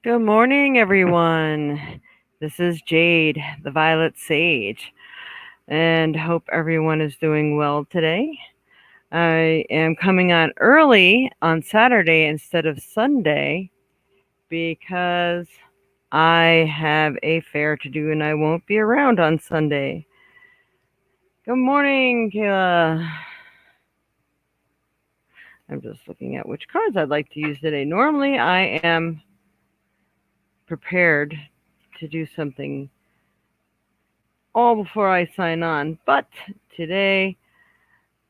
Good morning, everyone. This is Jade, the Violet Sage, and hope everyone is doing well today. I am coming on early on Saturday instead of Sunday because I have a fair to do and I won't be around on Sunday. Good morning, Kayla. I'm just looking at which cards I'd like to use today. Normally, I am prepared to do something all before I sign on. But today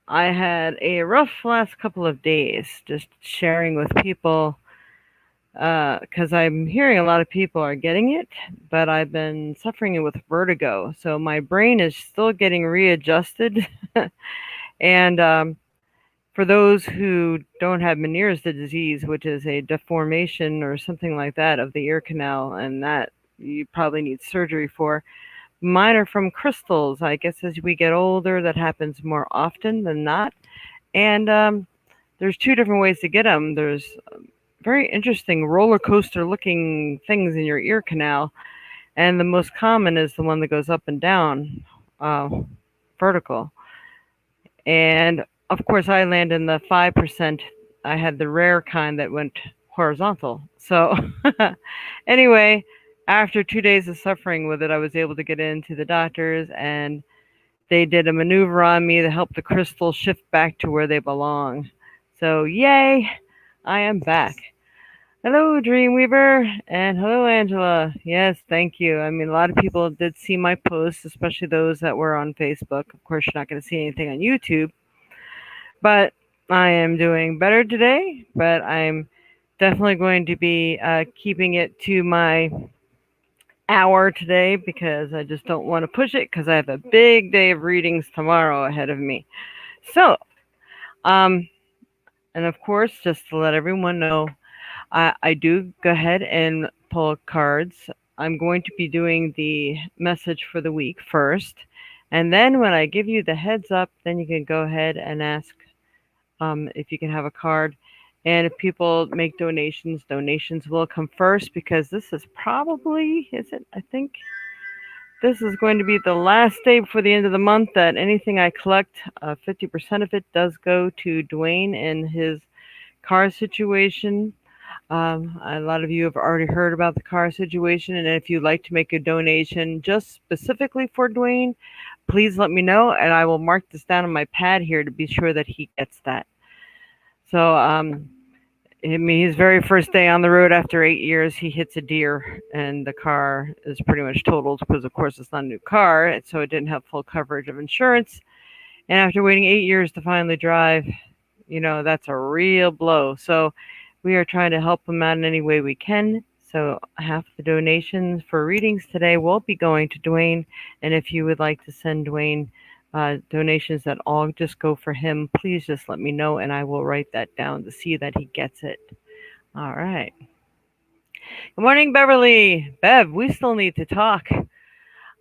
I had a rough last couple of days just sharing with people because I'm hearing a lot of people are getting it, but I've been suffering with vertigo. So my brain is still getting readjusted. And for those who don't have Meniere's disease, which is a deformation or something like that of the ear canal, and that you probably need surgery for, mine are from crystals. I guess as we get older, that happens more often than not. And there's two different ways to get them. There's very interesting roller coaster looking things in your ear canal, and the most common is the one that goes up and down, uh, vertical. And of course, I land in the 5%. I had the rare kind that went horizontal. So, anyway, after 2 days of suffering with it, I was able to get into the doctors and they did a maneuver on me to help the crystals shift back to where they belong. So, yay, I am back. Hello, Dreamweaver, and hello, Angela. Yes, thank you. I mean, a lot of people did see my posts, especially those that were on Facebook. Of course, you're not going to see anything on YouTube, but I am doing better today. But I'm definitely going to be keeping it to my hour today because I just don't want to push it because I have a big day of readings tomorrow ahead of me. So, um, and of course, just to let everyone know, I do go ahead and pull cards. I'm going to be doing the message for the week first. And then when I give you the heads up, then you can go ahead and ask if you can have a card. And if people make donations, donations will come first because this is probably, is it? I think this is going to be the last day before the end of the month that anything I collect, 50% of it does go to Dwayne and his car situation. A lot of you have already heard about the car situation, and if you'd like to make a donation just specifically for Dwayne, please let me know, and I will mark this down on my pad here to be sure that he gets that. So, I mean, his very first day on the road after 8 years, he hits a deer, and the car is pretty much totaled because, of course, it's not a new car, and so it didn't have full coverage of insurance. And after waiting 8 years to finally drive, that's a real blow. So we are trying to help him out in any way we can. So half the donations for readings today will be going to Dwayne. And if you would like to send Dwayne donations that all just go for him, please just let me know and I will write that down to see that he gets it. All right. Good morning, Beverly. Bev, we still need to talk.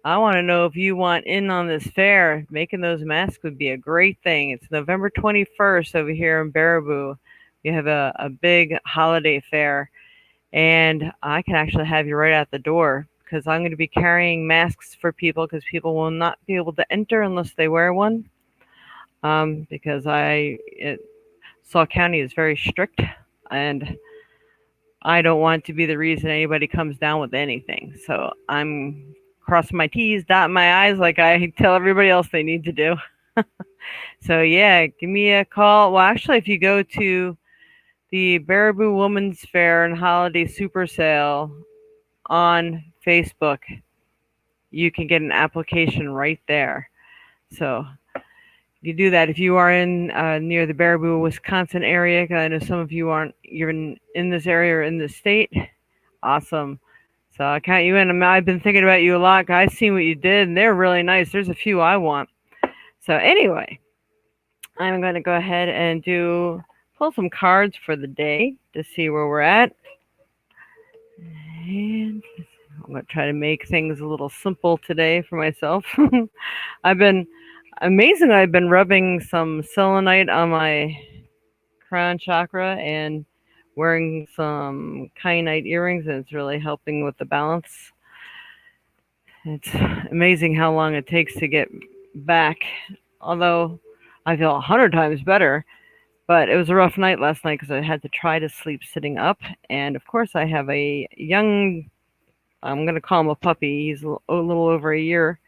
I want to know if you want in on this fair. Making those masks would be a great thing. It's November 21st over here in Baraboo. We have a big holiday fair, and I can actually have you right at the door because I'm going to be carrying masks for people because people will not be able to enter unless they wear one. Because Sauk County is very strict, and I don't want to be the reason anybody comes down with anything. So I'm crossing my T's, dotting my I's like I tell everybody else they need to do. So yeah, give me a call. Well, actually, if you go to the Baraboo Women's Fair and Holiday Super Sale on Facebook, you can get an application right there. So you do that if you are in near the Baraboo, Wisconsin area. 'Cause I know some of you aren't even in this area or in this state. Awesome. So I count you in. I've been thinking about you a lot. I've seen what you did, and they're really nice. There's a few I want. So anyway, I'm going to go ahead and pull some cards for the day to see where we're at. And I'm going to try to make things a little simple today for myself. I've been rubbing some selenite on my crown chakra, and wearing some kyanite earrings, and it's really helping with the balance. It's amazing how long it takes to get back. Although I feel 100 times better, but it was a rough night last night because I had to try to sleep sitting up. And of course, I have a young, I'm going to call him a puppy. He's a little over a year.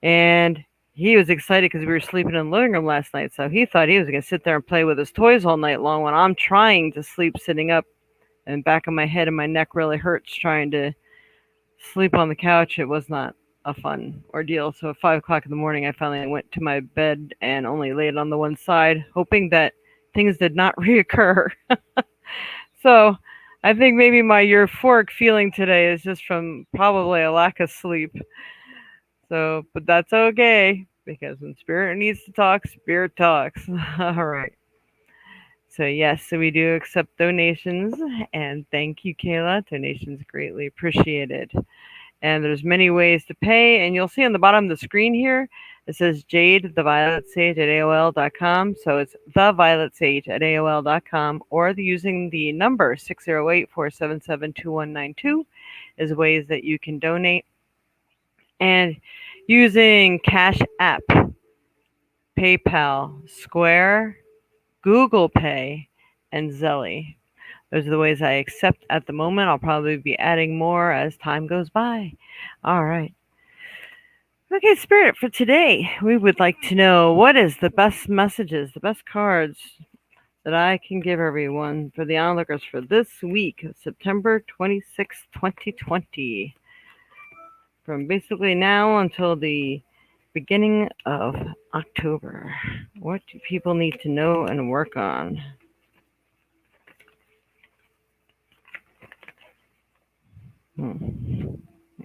And he was excited because we were sleeping in the living room last night. So he thought he was going to sit there and play with his toys all night long when I'm trying to sleep sitting up. And back of my head and my neck really hurts trying to sleep on the couch. It was not a fun ordeal. So at 5 o'clock in the morning, I finally went to my bed and only laid on the one side, hoping that things did not reoccur. So I think maybe my euphoric feeling today is just from probably a lack of sleep. So, but that's okay because when spirit needs to talk, spirit talks. All right. So yes, so we do accept donations, and thank you, Kayla. Donations greatly appreciated. And there's many ways to pay, and you'll see on the bottom of the screen here, it says Jade the Violet Sage at AOL.com. So it's the Violet Sage at AOL.com, or using the number 608-477-2192 is ways that you can donate. And using Cash App, PayPal, Square, Google Pay, and Zelly. Those are the ways I accept at the moment. I'll probably be adding more as time goes by. All right. Okay, Spirit, for today, we would like to know what is the best messages, the best cards that I can give everyone for the onlookers for this week, September 26th, 2020. From basically now until the beginning of October. What do people need to know and work on?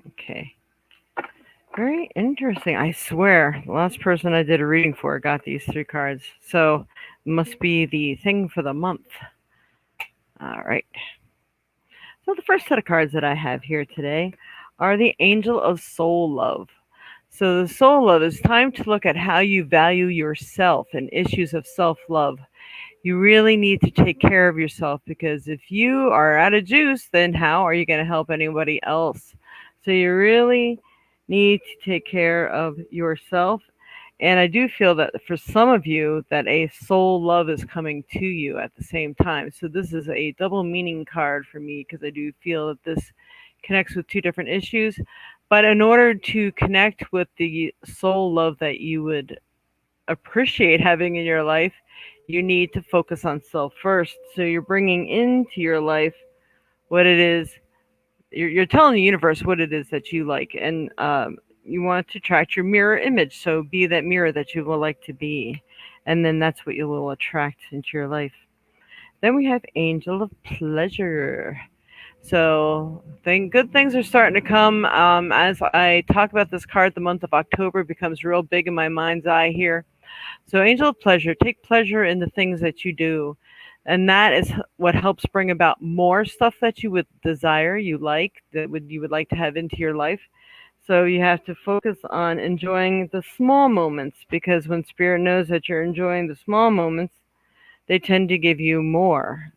Okay. Very interesting. I swear, the last person I did a reading for got these 3 cards. So it must be the thing for the month. All right. So the first set of cards that I have here today are the Angel of Soul Love. So the soul love is time to look at how you value yourself and issues of self-love. You really need to take care of yourself, because if you are out of juice, then how are you going to help anybody else? So you really need to take care of yourself. And I do feel that for some of you that a soul love is coming to you at the same time. So this is a double meaning card for me, because I do feel that this connects with 2 different issues. But in order to connect with the soul love that you would appreciate having in your life, you need to focus on self first. So you're bringing into your life what it is, you're telling the universe what it is that you like. And you want to attract your mirror image. So be that mirror that you would like to be. And then that's what you will attract into your life. Then we have Angel of Pleasure. So good things are starting to come. As I talk about this card, the month of October becomes real big in my mind's eye here. So Angel of Pleasure, take pleasure in the things that you do. And that is what helps bring about more stuff that you would desire, you like, you would like to have into your life. So you have to focus on enjoying the small moments, because when Spirit knows that you're enjoying the small moments, they tend to give you more,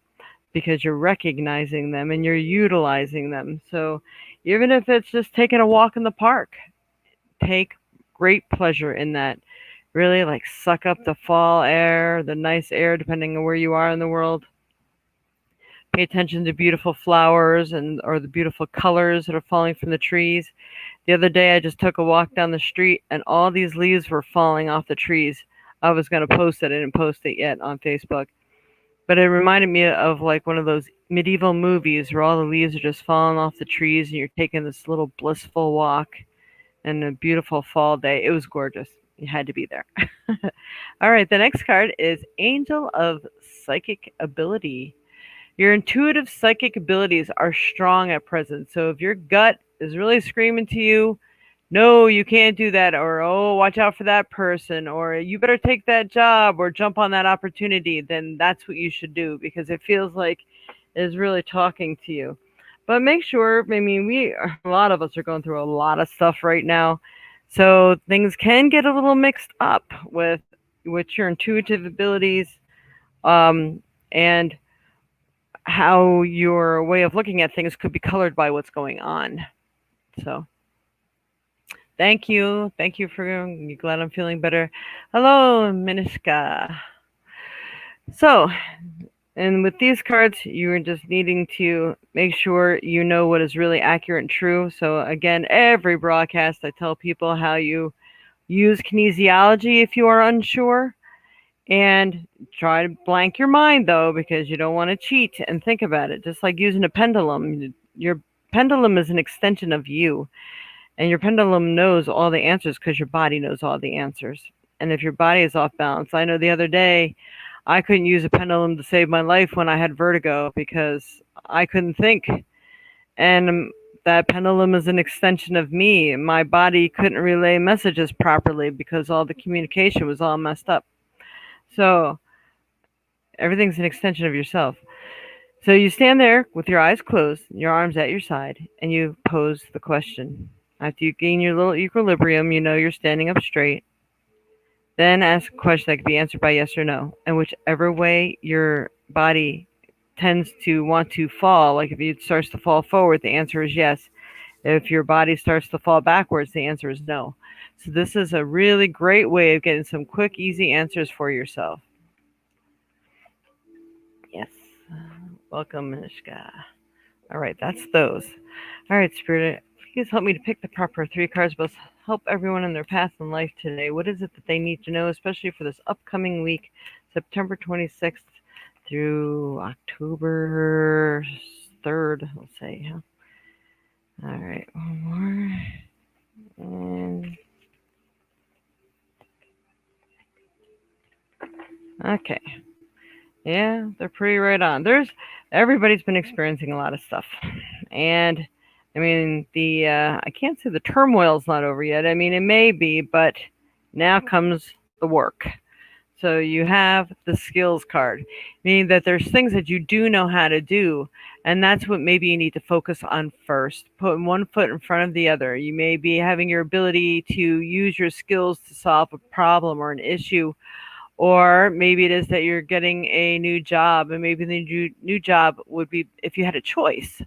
because you're recognizing them and you're utilizing them. So even if it's just taking a walk in the park, take great pleasure in that. Really like suck up the fall air, the nice air, depending on where you are in the world. Pay attention to beautiful flowers or the beautiful colors that are falling from the trees. The other day I just took a walk down the street and all these leaves were falling off the trees. I was going to post it. I didn't post it yet on Facebook. But it reminded me of like one of those medieval movies where all the leaves are just falling off the trees and you're taking this little blissful walk in a beautiful fall day. It was gorgeous. You had to be there. All right, the next card is Angel of Psychic Ability. Your intuitive psychic abilities are strong at present. So if your gut is really screaming to you, no, you can't do that, or oh, watch out for that person, or you better take that job or jump on that opportunity, then that's what you should do, because it feels like it's really talking to you. But make sure, I mean, a lot of us are going through a lot of stuff right now. So things can get a little mixed up with your intuitive abilities, and how your way of looking at things could be colored by what's going on. So, thank you. Thank you for. I'm glad I'm feeling better. Hello, Miniska. So, and with these cards, you are just needing to make sure you know what is really accurate and true. So, again, every broadcast, I tell people how you use kinesiology if you are unsure. And try to blank your mind, though, because you don't want to cheat and think about it. Just like using a pendulum, your pendulum is an extension of you. And your pendulum knows all the answers because your body knows all the answers. And if your body is off balance, I know the other day I couldn't use a pendulum to save my life when I had vertigo because I couldn't think. And that pendulum is an extension of me. My body couldn't relay messages properly because all the communication was all messed up. So everything's an extension of yourself. So you stand there with your eyes closed, your arms at your side, and you pose the question. After you gain your little equilibrium, you know you're standing up straight. Then ask a question that can be answered by yes or no. And whichever way your body tends to want to fall, like if it starts to fall forward, the answer is yes. If your body starts to fall backwards, the answer is no. So this is a really great way of getting some quick, easy answers for yourself. Yes. Welcome, Mishka. All right, that's those. All right, Spirit, please help me to pick the proper 3 cards, but help everyone in their path in life today. What is it that they need to know, especially for this upcoming week, September 26th through October 3rd, let's say. Huh? All right, one more. And okay. Yeah, they're pretty right on. Everybody's been experiencing a lot of stuff. And I mean, I can't say the turmoil's not over yet. I mean, it may be, but now comes the work. So you have the skills card, meaning that there's things that you do know how to do, and that's what maybe you need to focus on first. Put one foot in front of the other. You may be having your ability to use your skills to solve a problem or an issue, or maybe it is that you're getting a new job, and maybe the new job would be, if you had a choice,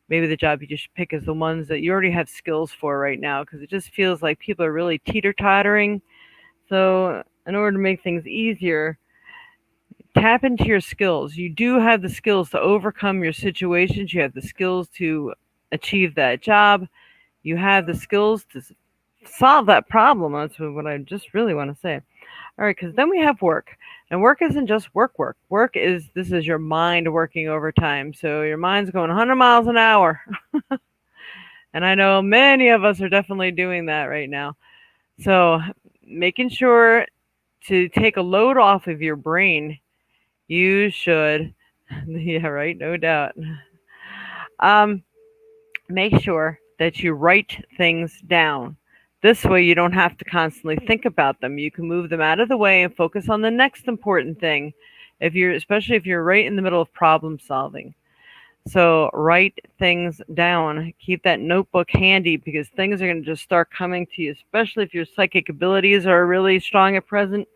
maybe the job you should pick is the ones that you already have skills for right now, because it just feels like people are really teeter-tottering. So in order to make things easier, tap into your skills. You do have the skills to overcome your situations. You have the skills to achieve that job. You have the skills to solve that problem. That's what I just really want to say. All right, because then we have work. And work isn't just work. This is your mind working overtime. So your mind's going 100 miles an hour. And I know many of us are definitely doing that right now. So making sure to take a load off of your brain, you should, yeah, right, no doubt. Make sure that you write things down. This way you don't have to constantly think about them. You can move them out of the way and focus on the next important thing, especially if you're right in the middle of problem solving. So write things down. Keep that notebook handy, because things are going to just start coming to you, especially if your psychic abilities are really strong at present.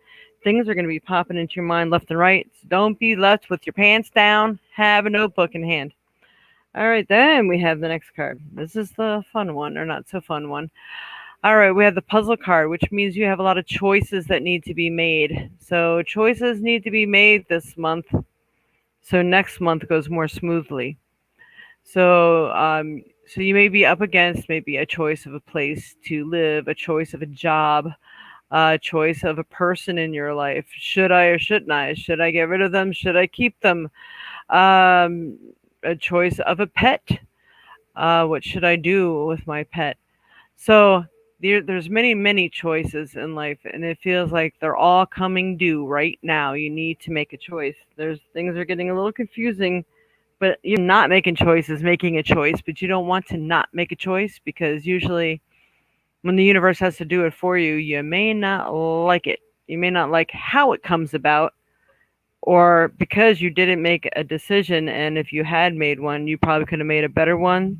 Things are going to be popping into your mind left and right. So don't be left with your pants down. Have a notebook in hand. All right, then we have the next card. This is the fun one, or not so fun one. All right, we have the puzzle card, which means you have a lot of choices that need to be made. So choices need to be made this month, so next month goes more smoothly. So so you may be up against maybe a choice of a place to live, a choice of a job, a choice of a person in your life. Should I or shouldn't I? Should I get rid of them? Should I keep them? A choice of a pet. What should I do with my pet? So there's many choices in life, and it feels like they're all coming due right now. You need to make a choice. Things are getting a little confusing, but you're not making choices, making a choice, but you don't want to not make a choice, because usually when the universe has to do it for you, you may not like it. You may not like how it comes about, or because you didn't make a decision, and if you had made one, you probably could have made a better one.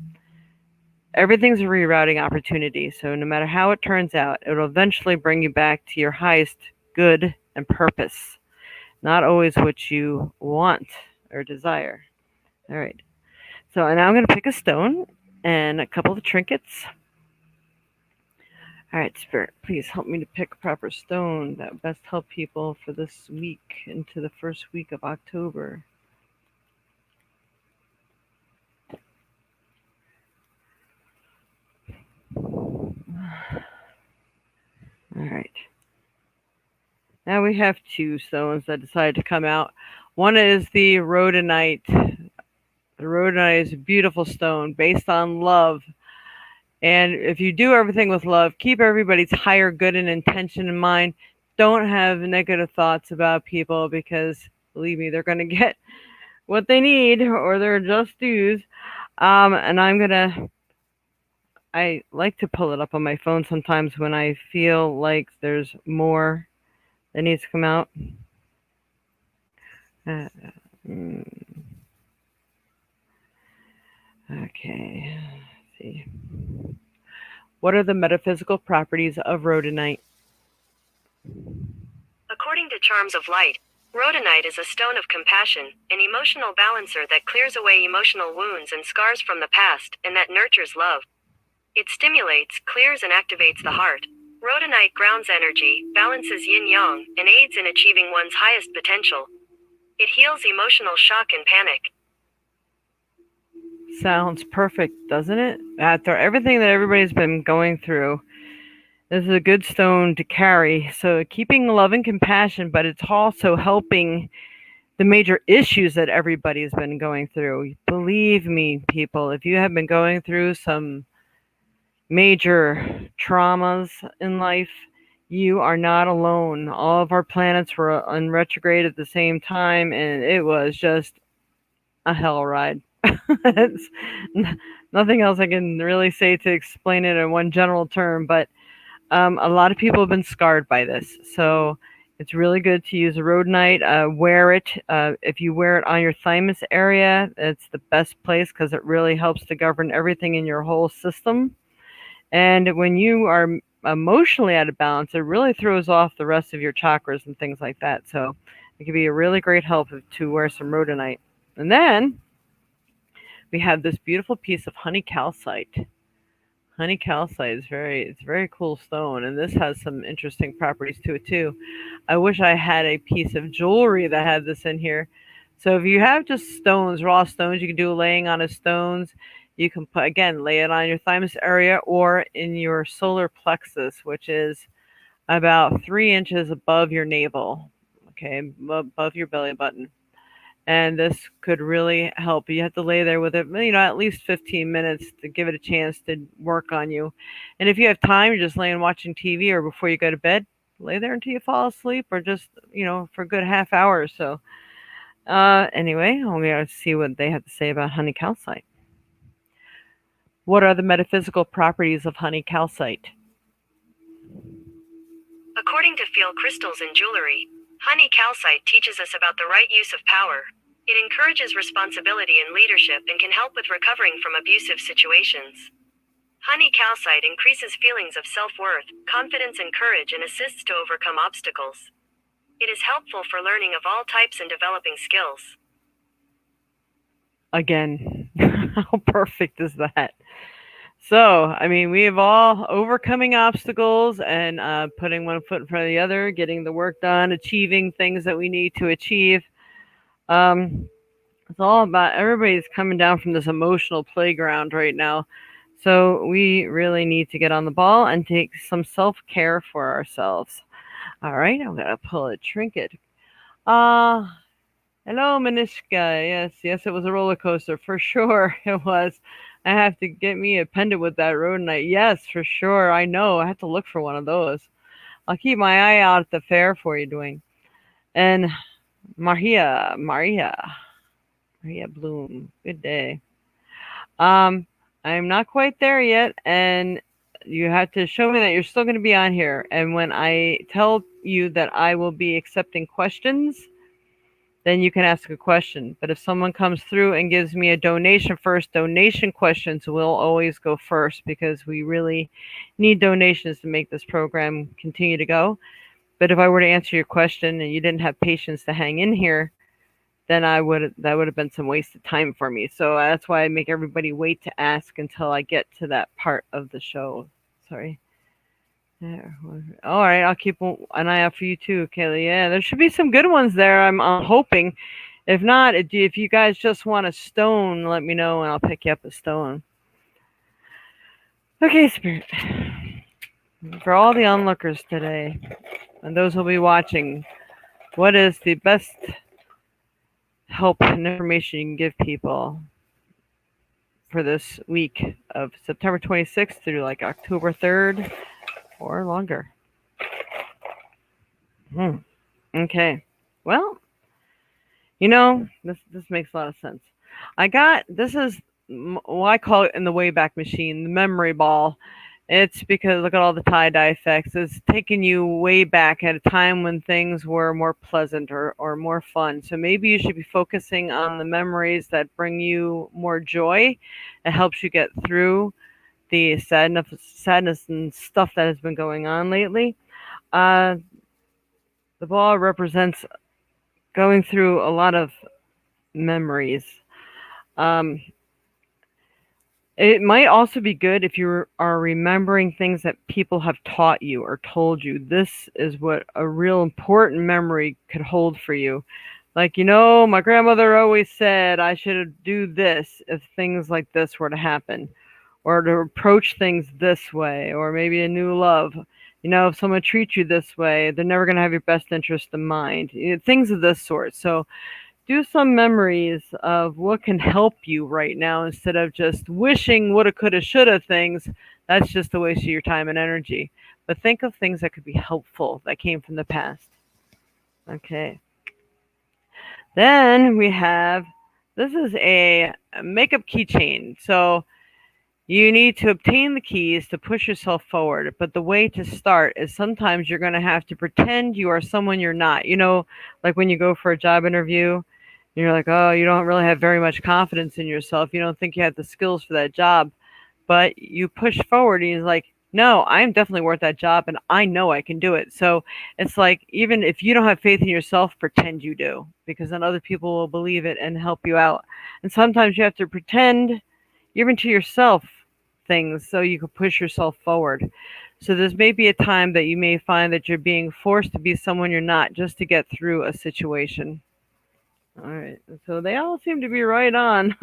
Everything's a rerouting opportunity, so no matter how it turns out, it'll eventually bring you back to your highest good and purpose, not always what you want or desire. All right. So now I'm going to pick a stone and a couple of trinkets. All right, Spirit, please help me to pick a proper stone that would best help people for this week into the first week of October. All right. Now we have two stones that decided to come out. One is the rhodonite. The rhodonite is a beautiful stone based on love. And if you do everything with love, keep everybody's higher good and intention in mind. Don't have negative thoughts about people because, believe me, they're going to get what they need or they're just dues. And I like to pull it up on my phone sometimes when I feel like there's more that needs to come out. Uh, mm, okay, let's see. What are the metaphysical properties of rhodonite? According to Charms of Light, rhodonite is a stone of compassion, an emotional balancer that clears away emotional wounds and scars from the past, and that nurtures love. It stimulates, clears, and activates the heart. Rhodonite grounds energy, balances yin-yang, and aids in achieving one's highest potential. It heals emotional shock and panic. Sounds perfect, doesn't it? After everything that everybody's been going through, this is a good stone to carry. So keeping love and compassion, but it's also helping the major issues that everybody's been going through. Believe me, people, if you have been going through some major traumas in life, you are not alone. All of our planets were on retrograde at the same time, and it was just a hell ride. It's nothing else I can really say to explain it in one general term, but a lot of people have been scarred by this. So it's really good to use a rhodonite. Wear it. If you wear it on your thymus area, it's the best place because it really helps to govern everything in your whole system. And when you are emotionally out of balance, it really throws off the rest of your chakras and things like that. So it can be a really great help to wear some rhodonite. And then we have this beautiful piece of honey calcite. Honey calcite is it's a very cool stone, and this has some interesting properties to it too. I wish I had a piece of jewelry that had this in here. So if you have just stones, raw stones, you can do laying on of stones. You can put again, lay it on your thymus area or in your solar plexus, which is about 3 inches above your navel. Okay, above your belly button. And this could really help. You have to lay there with it, at least 15 minutes to give it a chance to work on you. And if you have time, you're just laying watching TV or before you go to bed, lay there until you fall asleep or just, for a good half hour or so. Anyway, I'm going to see what they have to say about honey calcite. What are the metaphysical properties of honey calcite? According to Feel Crystals and Jewelry, honey calcite teaches us about the right use of power. It encourages responsibility and leadership and can help with recovering from abusive situations. Honey calcite increases feelings of self-worth, confidence, and courage and assists to overcome obstacles. It is helpful for learning of all types and developing skills. Again, how perfect is that? So, we have all overcoming obstacles and putting one foot in front of the other, getting the work done, achieving things that we need to achieve. It's all about everybody's coming down from this emotional playground right now. So we really need to get on the ball and take some self-care for ourselves. All right, I'm going to pull a trinket. Hello, Manishka. Yes, it was a roller coaster. For sure, it was. I have to get me a pendant with that rhodonite. Yes, for sure. I know. I have to look for one of those. I'll keep my eye out at the fair for you, Dwayne. And Maria Bloom. Good day. I'm not quite there yet, and you have to show me that you're still going to be on here. And when I tell you that I will be accepting questions, then you can ask a question. But if someone comes through and gives me a donation first, donation questions will always go first because we really need donations to make this program continue to go. But if I were to answer your question and you didn't have patience to hang in here, then that would have been some wasted time for me. So that's why I make everybody wait to ask until I get to that part of the show. Sorry. There. All right, I'll keep an eye out for you too, Kaylee. Yeah, there should be some good ones there. I'm hoping. If not, if you guys just want a stone, let me know and I'll pick you up a stone. Okay, Spirit. For all the onlookers today and those who'll be watching, what is the best help and information you can give people for this week of September 26th through like October 3rd or longer? Hmm. Okay. Well, this makes a lot of sense. I got this is what I call it in the Wayback Machine, the memory ball. It's because look at all the tie dye effects. It's taking you way back at a time when things were more pleasant or more fun. So maybe you should be focusing on the memories that bring you more joy. It helps you get through the sadness and stuff that has been going on lately. Uh, the ball represents going through a lot of memories. Um, it might also be good if you are remembering things that people have taught you or told you. This is what a real important memory could hold for you. Like, my grandmother always said I should do this if things like this were to happen, or to approach things this way, or maybe a new love. If someone treats you this way, they're never going to have your best interest in mind. Things of this sort. So, do some memories of what can help you right now instead of just wishing woulda, coulda, shoulda things. That's just a waste of your time and energy. But think of things that could be helpful that came from the past. Okay. Then we have this is a makeup keychain. So you need to obtain the keys to push yourself forward, but the way to start is sometimes you're going to have to pretend you are someone you're not. Like when you go for a job interview, you're like, oh, you don't really have very much confidence in yourself. You don't think you have the skills for that job, but you push forward and you're like, no, I'm definitely worth that job and I know I can do it. So it's like, even if you don't have faith in yourself, pretend you do, because then other people will believe it and help you out. And sometimes you have to pretend, even to yourself, things so you can push yourself forward. So there's maybe a time that you may find that you're being forced to be someone you're not just to get through a situation. All right. So they all seem to be right on.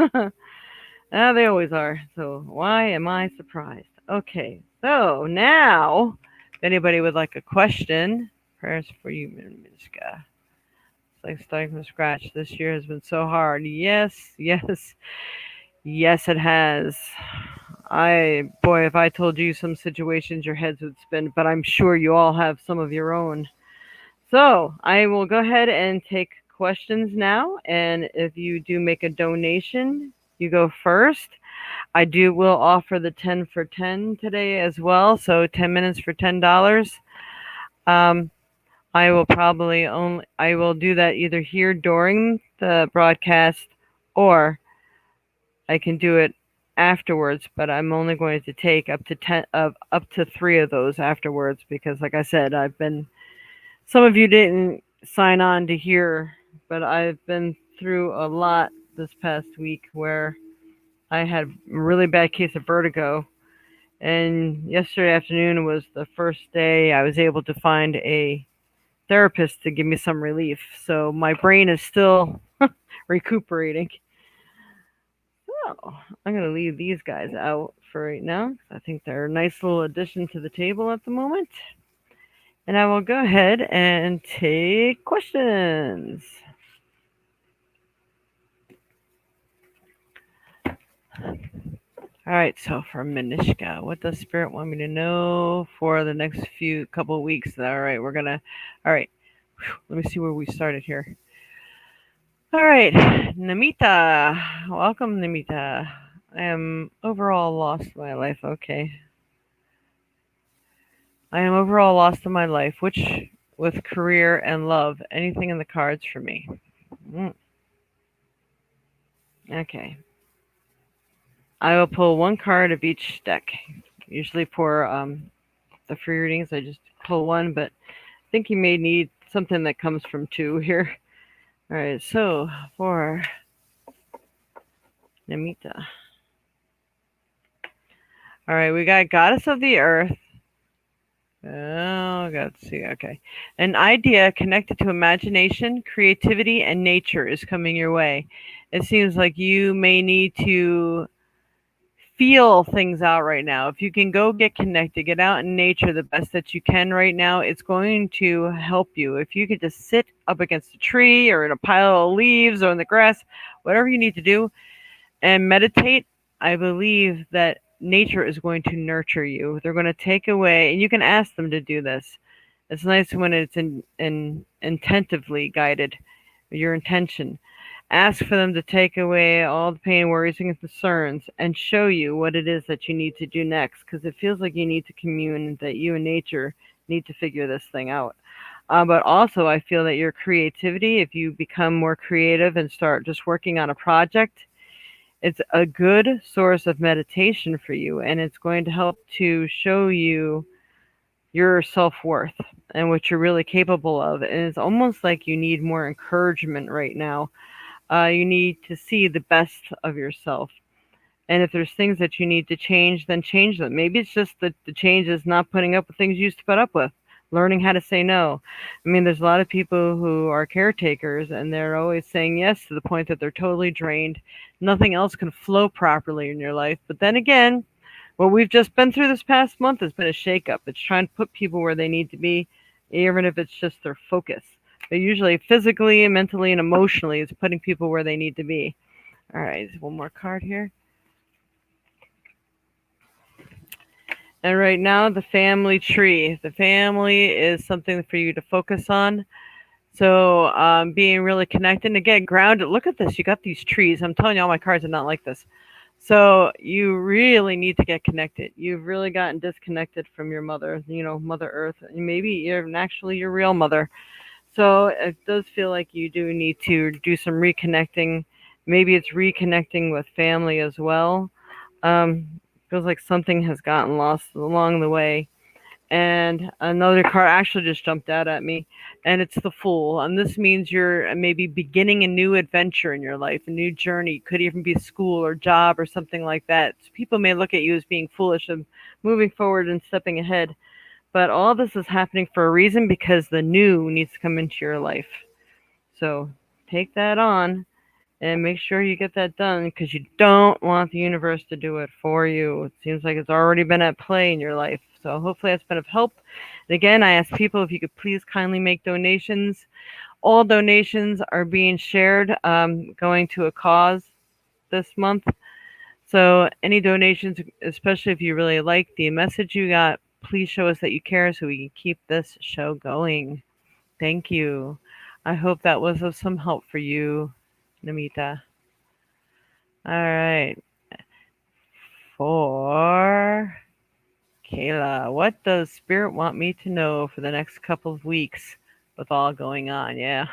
They always are. So why am I surprised? Okay. So now, if anybody would like a question, prayers for you, Minska. It's like starting from scratch. This year has been so hard. Yes, yes, yes, it has. Boy, if I told you some situations, your heads would spin, but I'm sure you all have some of your own. So I will go ahead and take questions now. And if you do make a donation, you go first. Will offer the 10 for 10 today as well. So 10 minutes for $10. Um, I will do that either here during the broadcast, or I can do it afterwards, but I'm only going to take up to 3 of those afterwards because like I said, some of you didn't sign on to hear, but I've been through a lot this past week where I had a really bad case of vertigo. And yesterday afternoon was the first day I was able to find a therapist to give me some relief. So my brain is still recuperating. So I'm going to leave these guys out for right now. I think they're a nice little addition to the table at the moment. And I will go ahead and take questions. All right, so for Minishka, what does Spirit want me to know for the next few couple of weeks? All right, all right, let me see where we started here. All right, Namita, welcome, Namita. I am overall lost in my life. Okay. I am overall lost in my life, which with career and love, anything in the cards for me. Mm. Okay. I will pull one card of each deck. Usually for the free readings, I just pull one, but I think you may need something that comes from 2 here. All right, so for Namita. All right, we got Goddess of the Earth. Oh, let's see. Okay. An idea connected to imagination, creativity, and nature is coming your way. It seems like you may need to feel things out right now. If you can go get connected, get out in nature the best that you can right now, it's going to help you. If you could just sit up against a tree or in a pile of leaves or in the grass, whatever you need to do, and meditate, I believe that nature is going to nurture you. They're going to take away, and you can ask them to do this. It's nice when it's in intentively guided, your intention. Ask for them to take away all the pain, worries, and concerns and show you what it is that you need to do next because it feels like you need to commune, that you and nature need to figure this thing out. But also, I feel that your creativity, if you become more creative and start just working on a project, it's a good source of meditation for you, and it's going to help to show you your self worth and what you're really capable of. And it's almost like you need more encouragement right now. You need to see the best of yourself. And if there's things that you need to change, then change them. Maybe it's just that the change is not putting up with things you used to put up with, learning how to say no. I mean, there's a lot of people who are caretakers and they're always saying yes to the point that they're totally drained. Nothing else can flow properly in your life. But then again, what we've just been through this past month has been a shakeup. It's trying to put people where they need to be, even if it's just their focus. But usually, physically, mentally, and emotionally, it's putting people where they need to be. All right, one more card here. And right now, the family tree. The family is something for you to focus on. So, being really connected. And again, grounded. Look at this. You got these trees. I'm telling you, all my cards are not like this. So, you really need to get connected. You've really gotten disconnected from your mother, Mother Earth. Maybe you're actually your real mother. So, it does feel like you do need to do some reconnecting. Maybe it's reconnecting with family as well. Feels like something has gotten lost along the way. And another card actually just jumped out at me, and it's the Fool. And this means you're maybe beginning a new adventure in your life, a new journey. Could even be school or job or something like that. So people may look at you as being foolish and moving forward and stepping ahead. But all this is happening for a reason because the new needs to come into your life. So take that on and make sure you get that done because you don't want the universe to do it for you. It seems like it's already been at play in your life. So hopefully that's been of help. And again, I ask people if you could please kindly make donations. All donations are being shared, going to a cause this month. So any donations, especially if you really like the message you got, please show us that you care so we can keep this show going. Thank you. I hope that was of some help for you, Namita. All right. For Kayla, what does Spirit want me to know for the next couple of weeks with all going on? Yeah.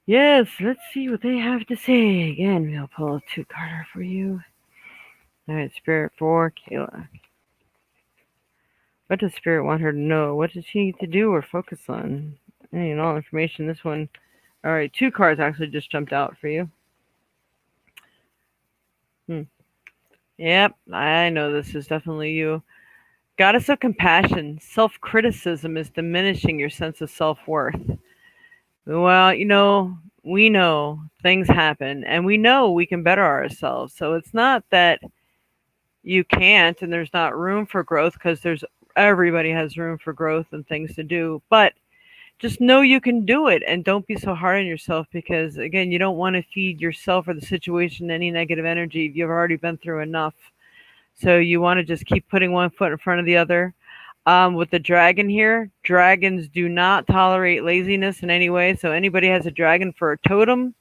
Yes, let's see what they have to say. Again, we'll pull a two-carder for you. All right, Spirit for Kayla. What does Spirit want her to know? What does she need to do or focus on? Any and all information. This one. All right, two cards actually just jumped out for you. Hmm. Yep, I know this is definitely you. Goddess of compassion, self criticism is diminishing your sense of self worth. Well, we know things happen and we know we can better ourselves. So it's not that you can't and there's not room for growth because everybody has room for growth and things to do. But just know you can do it and don't be so hard on yourself because, again, you don't want to feed yourself or the situation any negative energy. You've already been through enough. So you want to just keep putting one foot in front of the other. With the dragon here, dragons do not tolerate laziness in any way. So anybody has a dragon for a totem,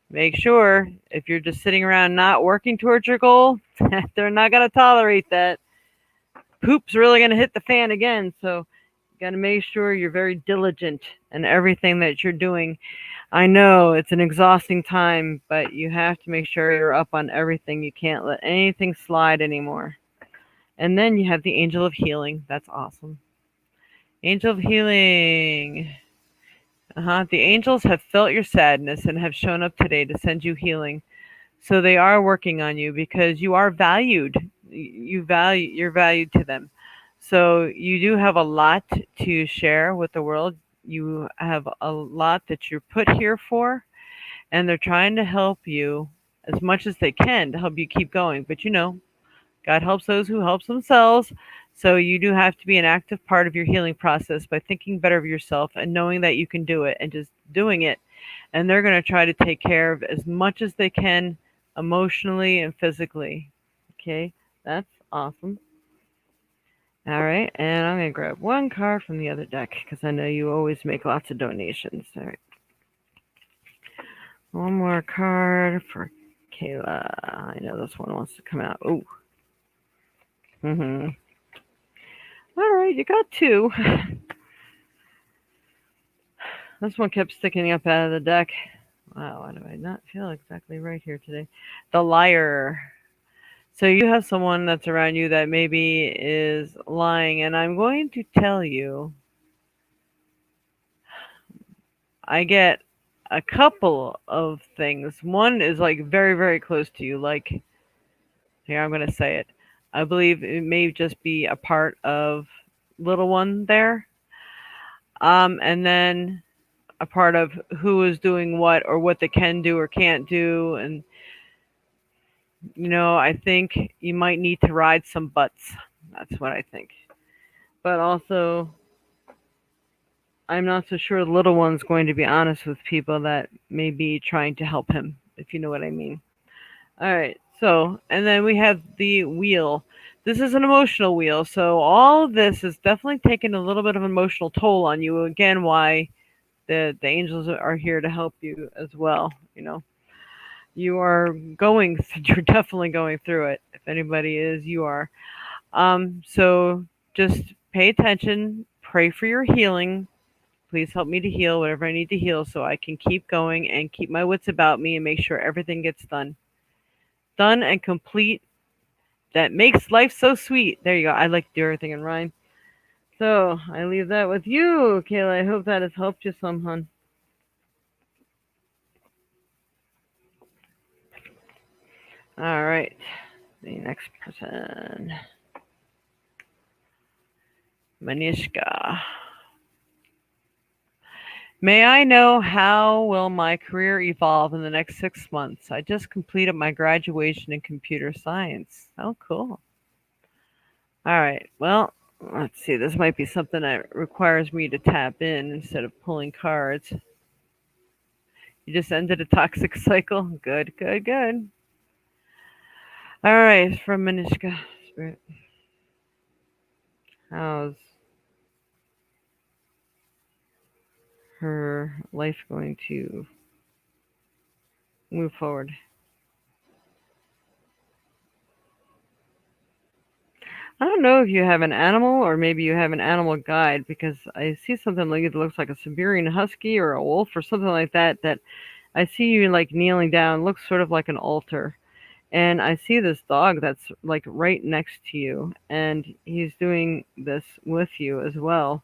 make sure if you're just sitting around not working towards your goal, they're not going to tolerate that. Poop's really going to hit the fan again. So you got to make sure you're very diligent in everything that you're doing. I know it's an exhausting time, but you have to make sure you're up on everything. You can't let anything slide anymore. And then you have the Angel of Healing. That's awesome. Angel of Healing. Uh-huh. The angels have felt your sadness and have shown up today to send you healing. So they are working on you because you are valued. You're valued to them. So you do have a lot to share with the world. You have a lot that you're put here for, and they're trying to help you as much as they can to help you keep going. But God helps those who help themselves. So you do have to be an active part of your healing process by thinking better of yourself and knowing that you can do it and just doing it. And they're going to try to take care of as much as they can emotionally and physically. Okay, that's awesome. All right, and I'm going to grab one card from the other deck because I know you always make lots of donations. All right, one more card for Kayla. I know this one wants to come out. Oh, mm-hmm. All right, you got two. This one kept sticking up out of the deck. Wow, why do I not feel exactly right here today? The liar. So you have someone that's around you that maybe is lying, and I'm going to tell you, I get a couple of things. One is like very, very close to you. Like, here, I'm going to say it. I believe it may just be a part of little one there. And then a part of who is doing what or what they can do or can't do. And, I think you might need to ride some butts. That's what I think. But also, I'm not so sure the little one's going to be honest with people that may be trying to help him, if you know what I mean. All right. So, and then we have the wheel. This is an emotional wheel. So, all of this is definitely taking a little bit of an emotional toll on you. Again, why the angels are here to help you as well. You are you're definitely going through it. If anybody is, you are. So just pay attention, pray for your healing. Please help me to heal whatever I need to heal so I can keep going and keep my wits about me and make sure everything gets done. Done and complete. That makes life so sweet. There you go. I like to do everything in rhyme. So I leave that with you, Kayla. I hope that has helped you some, hun. All right. The next person. Manishka. May I know how will my career evolve in the next 6 months? I just completed my graduation in computer science. Oh, cool. All right. Well, let's see. This might be something that requires me to tap in instead of pulling cards. You just ended a toxic cycle. Good, good, good. All right. From Manishka Spirit. How's her life going to move forward? I don't know if you have an animal or maybe you have an animal guide because I see something like it looks like a Siberian husky or a wolf or something like that that I see you like kneeling down, looks sort of like an altar. And I see this dog that's like right next to you and he's doing this with you as well.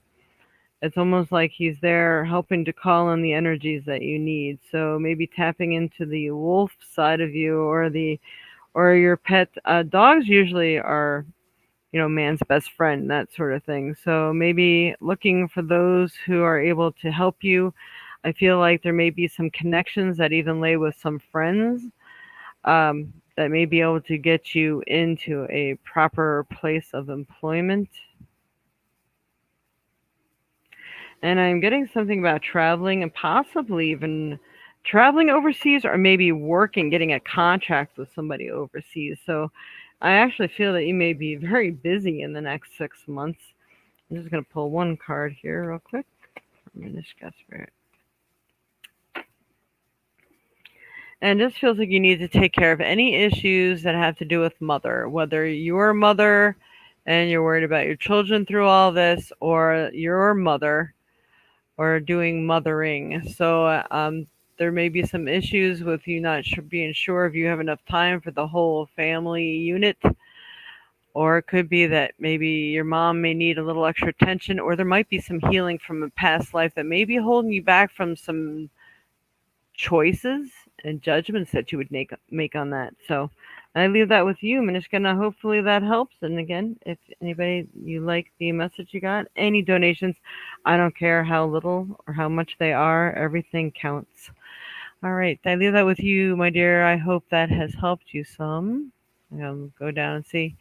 It's almost like he's there helping to call in the energies that you need. So maybe tapping into the wolf side of you or your pet. Dogs usually are man's best friend, that sort of thing. So maybe looking for those who are able to help you. I feel like there may be some connections that even lay with some friends that may be able to get you into a proper place of employment. And I'm getting something about traveling and possibly even traveling overseas or maybe working, getting a contract with somebody overseas. So I actually feel that you may be very busy in the next 6 months. I'm just going to pull one card here real quick from Manishka Spirit. And it just feels like you need to take care of any issues that have to do with mother, whether you're a mother and you're worried about your children through all this, or your mother or doing mothering. So there may be some issues with you not being sure if you have enough time for the whole family unit. Or it could be that maybe your mom may need a little extra attention, or there might be some healing from a past life that may be holding you back from some choices and judgments that you would make on that. So I leave that with you, Minishkana. Hopefully that helps. And again, if anybody you like the message you got, any donations, I don't care how little or how much they are, everything counts. All right, I leave that with you, my dear. I hope that has helped you some. Go down and see.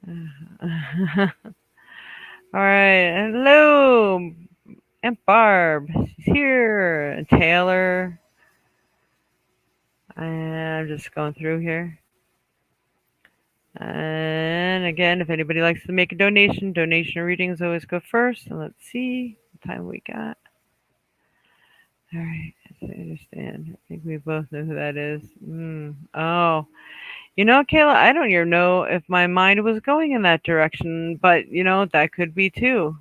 All right, hello, Aunt Barb. She's here. And Taylor. I'm just going through here. And again, if anybody likes to make a donation readings always go first. So let's see what time we got. All right, I understand. I think we both know who that is. Oh, Kayla, I don't even know if my mind was going in that direction, but that could be too.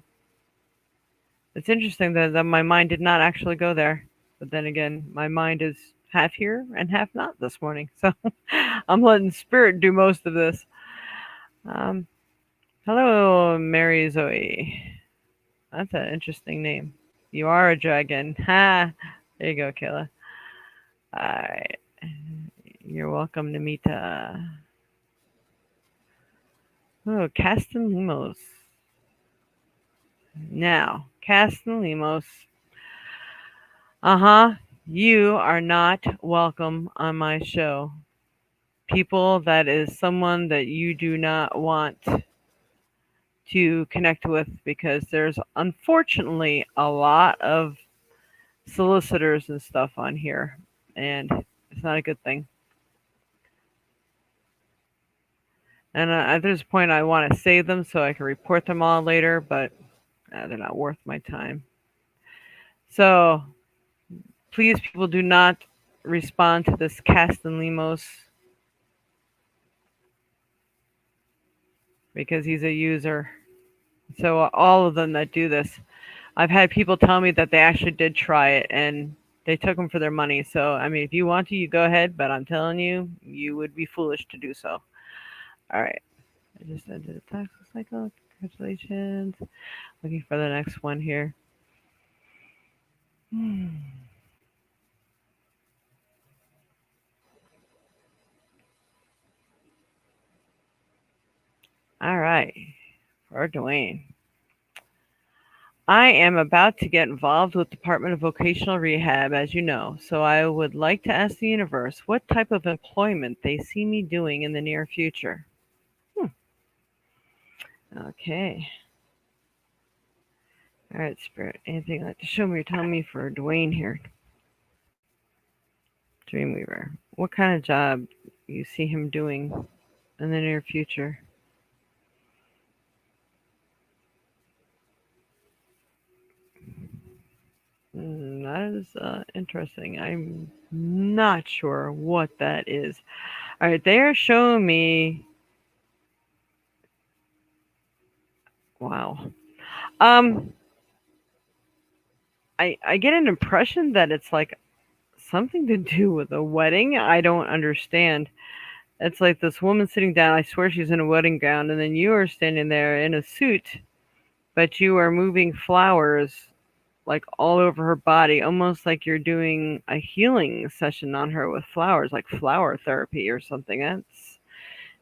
It's interesting that my mind did not actually go there. But then again, my mind is half here and half not this morning. So I'm letting spirit do most of this. Um, Hello, Mary Zoe. That's an interesting name. You are a dragon. Ha! There you go, Kayla. Alright. You're welcome, Namita. Oh, Caston Limos. Now, Caston Limos. Uh-huh. You are not welcome on my show. People, that is someone that you do not want to connect with because there's unfortunately a lot of solicitors and stuff on here, and it's not a good thing. And at this point, I want to save them so I can report them all later, but they're not worth my time. So please, people, do not respond to this Caston Limos because he's a user. So all of them that do this, I've had people tell me that they actually did try it and they took them for their money. So I mean, if you want to, you go ahead, but I'm telling you, you would be foolish to do so. All right, I just ended a tax cycle. Congratulations. Looking for the next one here. All right, for Dwayne. I am about to get involved with Department of Vocational Rehab, as you know, so I would like to ask the universe what type of employment they see me doing in the near future. Okay. All right, Spirit. Anything you'd like to show me or tell me for Dwayne here? Dreamweaver. What kind of job you see him doing in the near future? That is interesting. I'm not sure what that is. All right, they are showing me. Wow. Um, I get an impression that it's like something to do with a wedding. I don't understand. It's like this woman sitting down. I swear she's in a wedding gown, and then you are standing there in a suit, but you are moving flowers like all over her body, almost like you're doing a healing session on her with flowers, like flower therapy or something. That's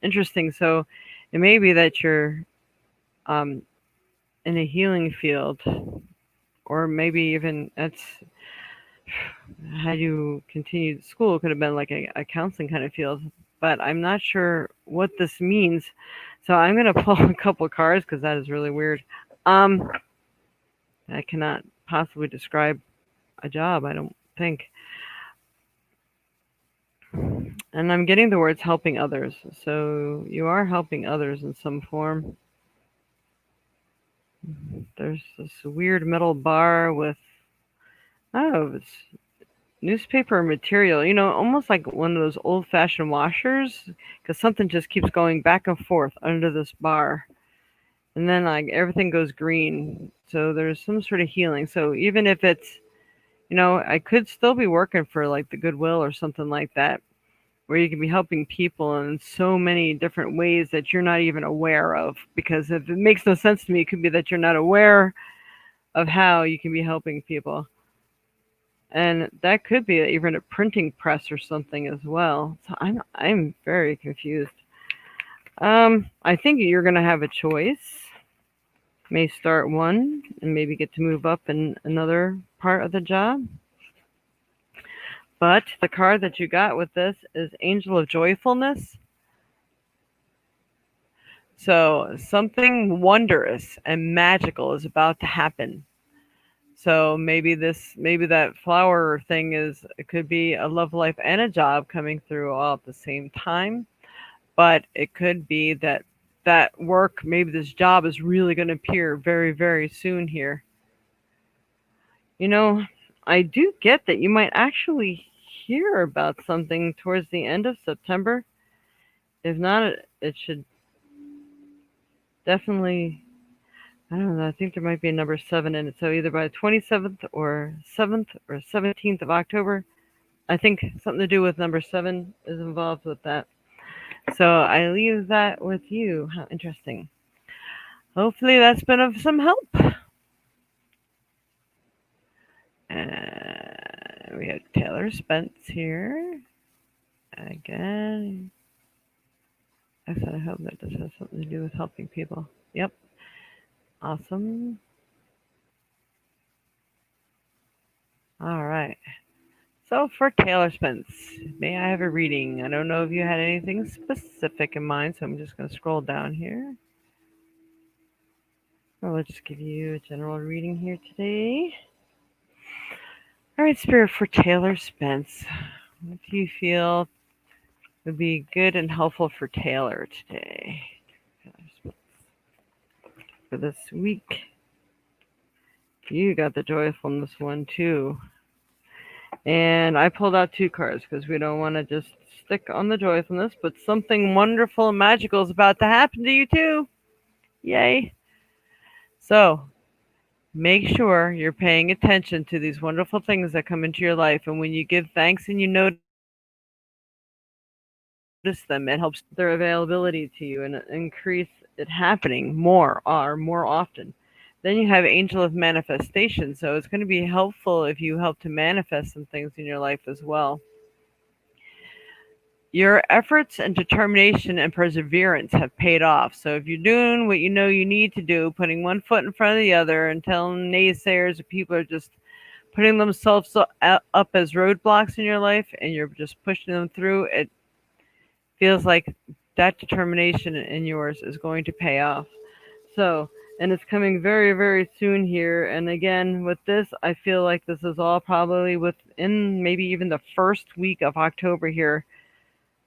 interesting. So it may be that you're um, in a healing field, or maybe even that's had you continued school, it could have been like a counseling kind of field. But I'm not sure what this means. So I'm going to pull a couple cards because that is really weird. I cannot possibly describe a job, I don't think. And I'm getting the words helping others. So you are helping others in some form. There's this weird metal bar with, oh, it's newspaper material, almost like one of those old fashioned washers, because something just keeps going back and forth under this bar. And then like everything goes green. So there's some sort of healing. So even if it's, I could still be working for like the Goodwill or something like that. where you can be helping people in so many different ways that you're not even aware of. Because if it makes no sense to me, it could be that you're not aware of how you can be helping people. And that could be even a printing press or something as well. So I'm very confused. I think you're gonna have a choice. May start one and maybe get to move up in another part of the job. But the card that you got with this is Angel of Joyfulness. So something wondrous and magical is about to happen. So maybe that flower thing is, it could be a love life and a job coming through all at the same time. But it could be that that work, maybe this job is really going to appear very, very soon here. You know, I do get that you might actually hear about something towards the end of September. If not, it should definitely. I don't know. I think there might be a number 7 in it. So either by the 27th or 7th or 17th of October, I think something to do with number 7 is involved with that. So I leave that with you. How interesting. Hopefully that's been of some help. We have Taylor Spence here. Again, I said I hope that this has something to do with helping people. Yep. Awesome. All right. So for Taylor Spence, may I have a reading? I don't know if you had anything specific in mind, so I'm just going to scroll down here. I'll just give you a general reading here today. All right, Spirit, for Taylor Spence, what do you feel would be good and helpful for Taylor today? For this week, you got the joyfulness one too. And I pulled out 2 cards because we don't want to just stick on the joyfulness, but something wonderful and magical is about to happen to you too. Yay. So make sure you're paying attention to these wonderful things that come into your life. And when you give thanks and you notice them, it helps their availability to you and increase it happening more or more often. Then you have Angel of Manifestation. So it's going to be helpful if you help to manifest some things in your life as well. Your efforts and determination and perseverance have paid off. So if you're doing what you know you need to do, putting one foot in front of the other and telling naysayers or people are just putting themselves up as roadblocks in your life and you're just pushing them through, it feels like that determination in yours is going to pay off. So, and it's coming very, very soon here. And again, with this, I feel like this is all probably within maybe even the first week of October here.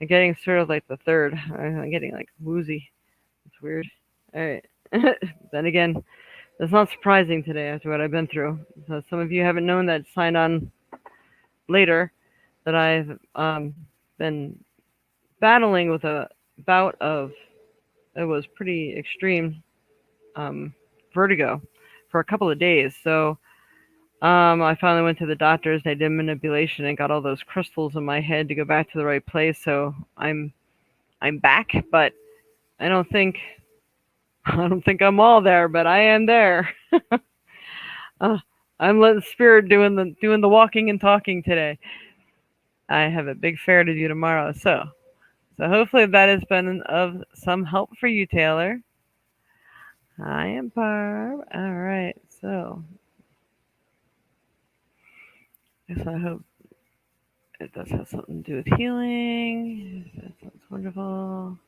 I'm getting sort of like the third. I'm getting like woozy. It's weird. All right. Then again, that's not surprising today after what I've been through. So some of you haven't known that signed on later that I've been battling with a bout of, it was pretty extreme vertigo for a couple of days. So I finally went to the doctors. They did manipulation and got all those crystals in my head to go back to the right place. So I'm back, but I don't think I don't think I'm all there, but I am there. uh, I'm letting spirit doing the walking and talking today. I have a big fair to do tomorrow, so hopefully that has been of some help for you, Taylor. I am Barb. All right, so I hope it does have something to do with healing. That sounds wonderful.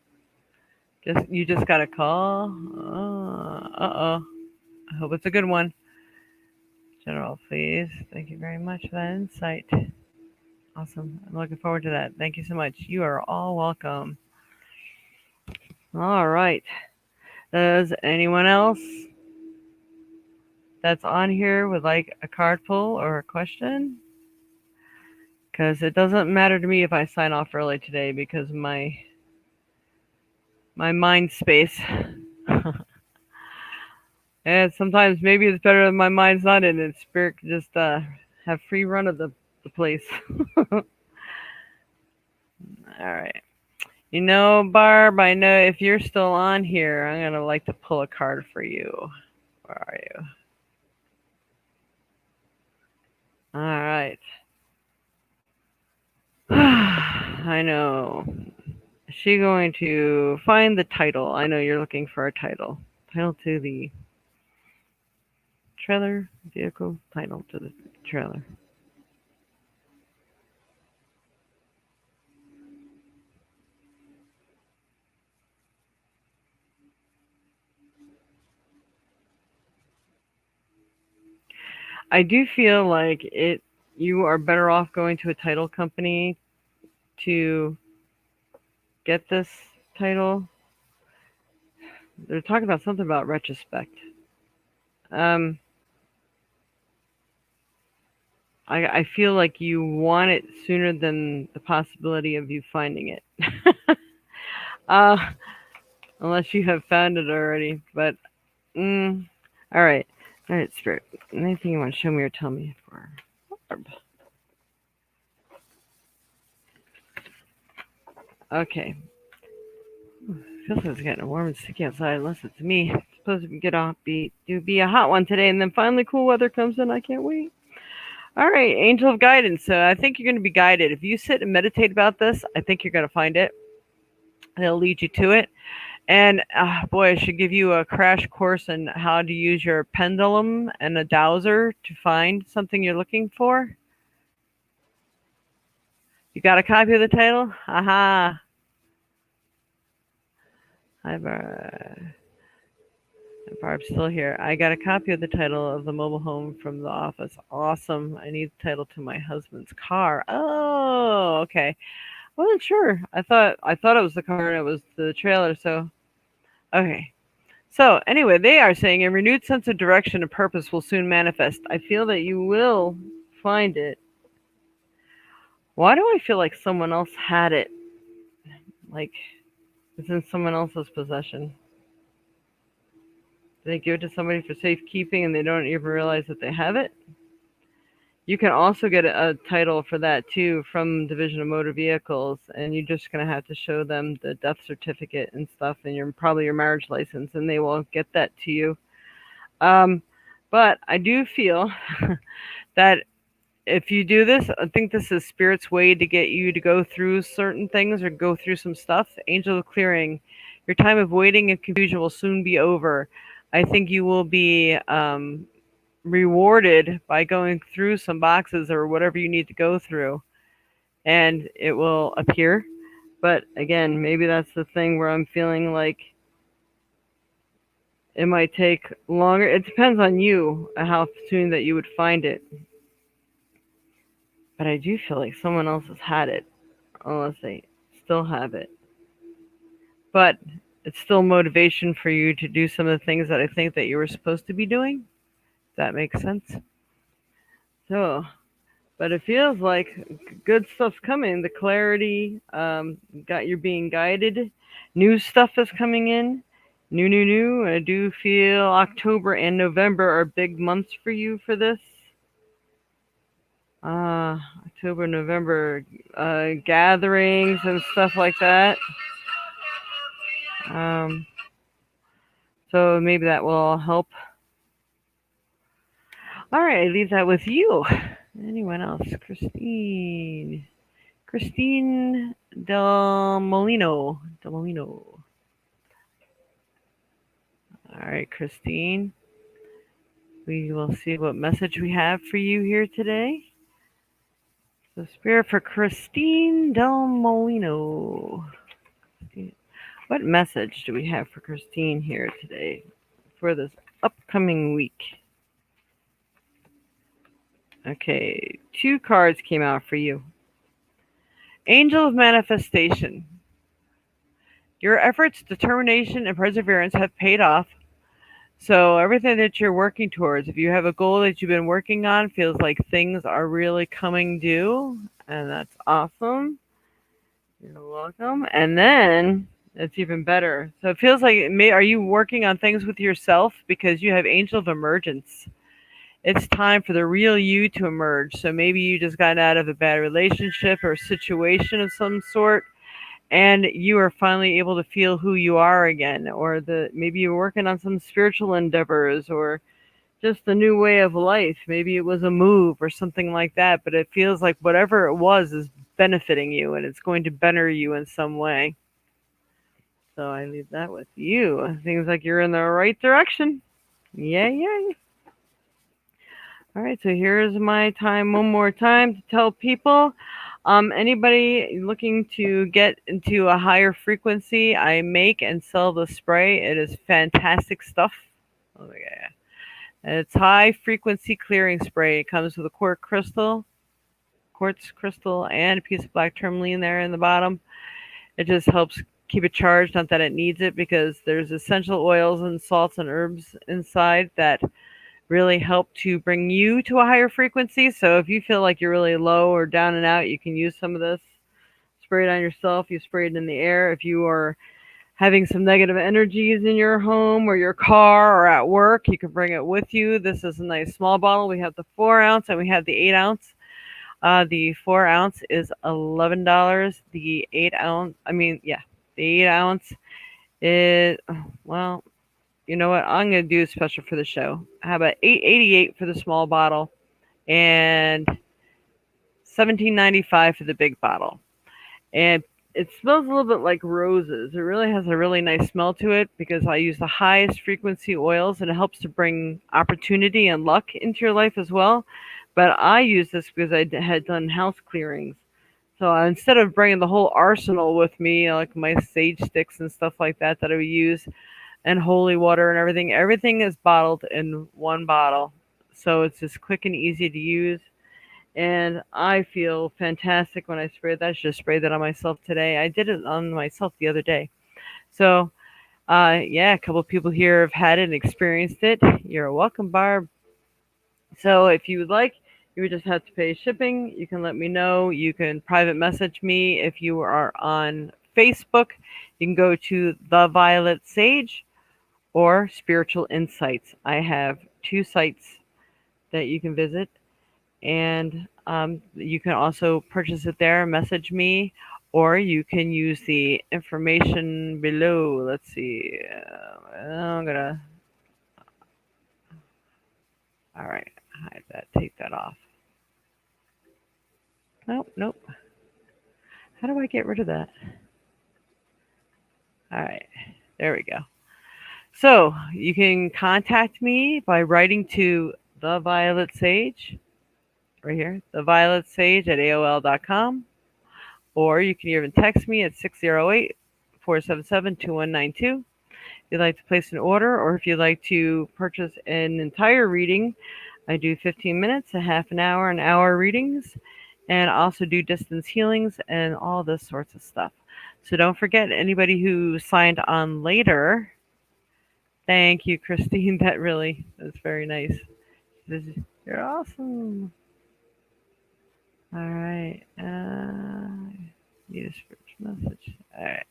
You just got a call. Oh. I hope it's a good one. General, please. Thank you very much for that insight. Awesome. I'm looking forward to that. Thank you so much. You are all welcome. All right. Does anyone else that's on here would like a card pull or a question? Because it doesn't matter to me if I sign off early today because my mind space. And sometimes maybe it's better that my mind's not in it. Spirit can just have free run of the place. All right. Barb, I know if you're still on here, I'm gonna like to pull a card for you. Where are you? All right. I know. Is she going to find the title? I know you're looking for a title. Title to the trailer vehicle. Title to the trailer. I do feel like it. You are better off going to a title company to get this title. They're talking about something about retrospect. Um, I feel like you want it sooner than the possibility of you finding it. uh, Unless you have found it already. But, mm, all right. All right, Spirit. Anything you want to show me or tell me for Barb? Okay. Feels like it's getting warm and sticky outside, unless it's me. It's supposed to get off be a hot one today, and then finally cool weather comes in. I can't wait. All right, Angel of Guidance. So I think you're going to be guided. If you sit and meditate about this, I think you're going to find it. It'll lead you to it. And boy, I should give you a crash course on how to use your pendulum and a dowser to find something you're looking for. You got a copy of the title? Aha. Hi, Barb's still here. I got a copy of the title of the mobile home from the office. Awesome. I need the title to my husband's car. Oh, okay. Wasn't sure. I thought it was the car and it was the trailer. So okay. So anyway, they are saying a renewed sense of direction and purpose will soon manifest. I feel that you will find it. Why do I feel like someone else had it? Like it's in someone else's possession. Did they give it to somebody for safekeeping and they don't even realize that they have it? You can also get a title for that too from Division of Motor Vehicles, and you're just gonna have to show them the death certificate and stuff, and probably your marriage license, and they will get that to you. Um, but I do feel that if you do this, I think this is Spirit's way to get you to go through certain things or go through some stuff. Angel of Clearing, your time of waiting and confusion will soon be over. I think you will be rewarded by going through some boxes or whatever you need to go through, and it will appear. But again, maybe that's the thing where I'm feeling like it might take longer. It depends on you how soon that you would find it. But I do feel like someone else has had it, unless they still have it. But it's still motivation for you to do some of the things that I think that you were supposed to be doing. Does that make sense? So, but it feels like good stuff's coming. The clarity, got you being guided. New stuff is coming in. New. I do feel October and November are big months for you for this. October, November, gatherings and stuff like that. Um, so maybe that will all help. All right, I leave that with you. Anyone else? Christine. Christine Del Molino. Del Molino. All right, Christine. We will see what message we have for you here today. So, Spirit for Christine Del Molino. What message do we have for Christine here today for this upcoming week? Okay, two cards came out for you. Angel of Manifestation. Your efforts, determination, and perseverance have paid off. So everything that you're working towards, if you have a goal that you've been working on, feels like things are really coming due, and that's awesome. You're welcome. And then it's even better. So it feels like are you working on things with yourself because you have Angel of Emergence? It's time for the real you to emerge. So maybe you just got out of a bad relationship or situation of some sort, and you are finally able to feel who you are again, or the maybe you're working on some spiritual endeavors, or just a new way of life. Maybe it was a move or something like that, but it feels like whatever it was is benefiting you and it's going to better you in some way. So I leave that with you. Seems like you're in the right direction. Yay, yay. All right, so here's my time one more time to tell people. Anybody looking to get into a higher frequency, I make and sell the spray. It is fantastic stuff. Oh my god. And it's high frequency clearing spray. It comes with a quartz crystal, and a piece of black tourmaline there in the bottom. It just helps keep it charged, not that it needs it, because there's essential oils and salts and herbs inside that really help to bring you to a higher frequency. So if you feel like you're really low or down and out, you can use some of this. Spray it on yourself. You spray it in the air. If you are having some negative energies in your home or your car or at work, you can bring it with you. This is a nice small bottle. We have the 4 ounce and we have the 8 ounce. The 4 ounce is $11. The 8 ounce, the 8 ounce is, well, you know what? I'm gonna do a special for the show. How about 8.88 for the small bottle and 17.95 for the big bottle? And it smells a little bit like roses. It really has a really nice smell to it because I use the highest frequency oils and it helps to bring opportunity and luck into your life as well. But I use this because had done house clearings. So instead of bringing the whole arsenal with me, like my sage sticks and stuff like that that I would use, and holy water and everything, everything is bottled in one bottle. So it's just quick and easy to use, and I feel fantastic when I spray that. I just sprayed that on myself today. I did it on myself the other day. So, yeah, a couple of people here have had it and experienced it. You're welcome, Barb. So, if you would like, you would just have to pay shipping. You can let me know. You can private message me if you are on Facebook. You can go to The Violet Sage or Spiritual Insights. I have two sites that you can visit, and you can also purchase it there, message me, or you can use the information below. Let's see. I'm gonna. All right, hide that. Take that off. Nope, nope. How do I get rid of that? All right, there we go. So you can contact me by writing to the Violet Sage right here, the Violet Sage at AOL.com. Or you can even text me at 608 477 2192 if you'd like to place an order, or if you'd like to purchase an entire reading. I do 15 minutes, a half an hour readings, and also do distance healings and all this sorts of stuff. So don't forget, anybody who signed on later, thank you, Christine. That's very nice. You're awesome. All right. Need a spiritual message. All right.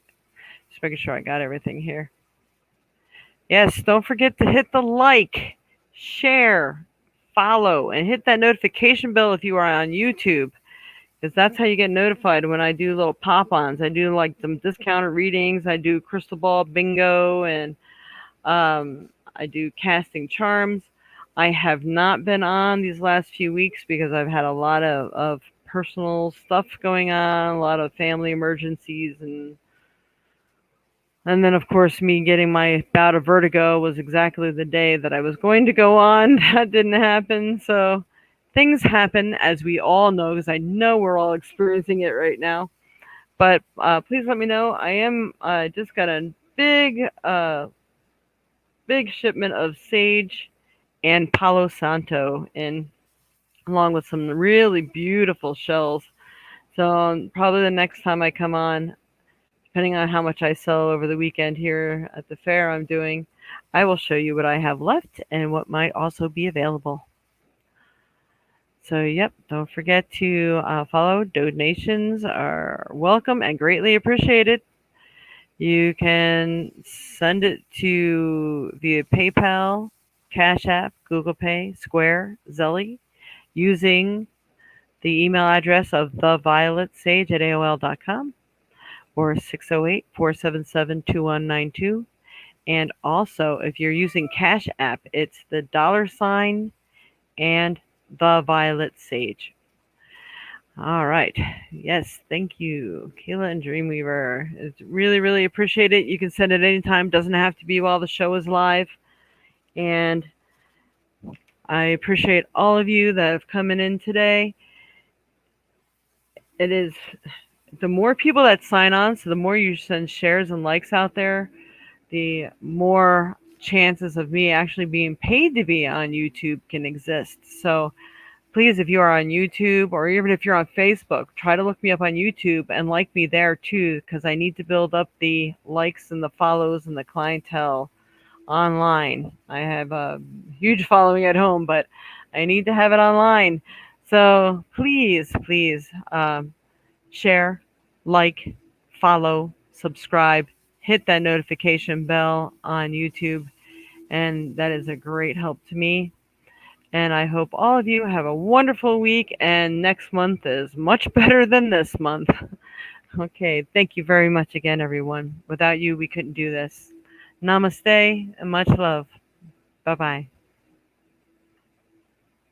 Just making sure I got everything here. Yes, don't forget to hit the like, share, follow, and hit that notification bell if you are on YouTube, because that's how you get notified when I do little pop-ons. I do like some discounted readings. I do crystal ball bingo, and I do casting charms. I have not been on these last few weeks because I've had a lot of personal stuff going on, a lot of family emergencies, and then, of course, me getting my bout of vertigo was exactly the day that I was going to go on. That didn't happen. So things happen, as we all know, because I know we're all experiencing it right now. But please let me know. I am just got a big shipment of sage and Palo Santo in, along with some really beautiful shells. So probably the next time I come on, depending on how much I sell over the weekend here at the fair I'm doing, I will show you what I have left and what might also be available. So, yep, don't forget to follow. Donations are welcome and greatly appreciated. You can send it to via PayPal, Cash App, Google Pay, Square, Zelly, using the email address of thevioletsage at AOL.com. or 608-477-2192. And also, if you're using Cash App, it's the $ and the Violet Sage. All right. Yes, thank you, Kayla and Dreamweaver. It's really, really appreciate it. You can send it anytime. Doesn't have to be while the show is live. And I appreciate all of you that have come in today. It is the more people that sign on, so the more you send shares and likes out there, the more chances of me actually being paid to be on YouTube can exist. So please, if you are on YouTube or even if you're on Facebook, try to look me up on YouTube and like me there too, because I need to build up the likes and the follows and the clientele online. I have a huge following at home, but I need to have it online. So please, please share, like, follow, subscribe, hit that notification bell on YouTube, and that is a great help to me. And I hope all of you have a wonderful week, and next month is much better than this month. Okay, thank you very much again, everyone. Without you, we couldn't do this. Namaste and much love. Bye bye.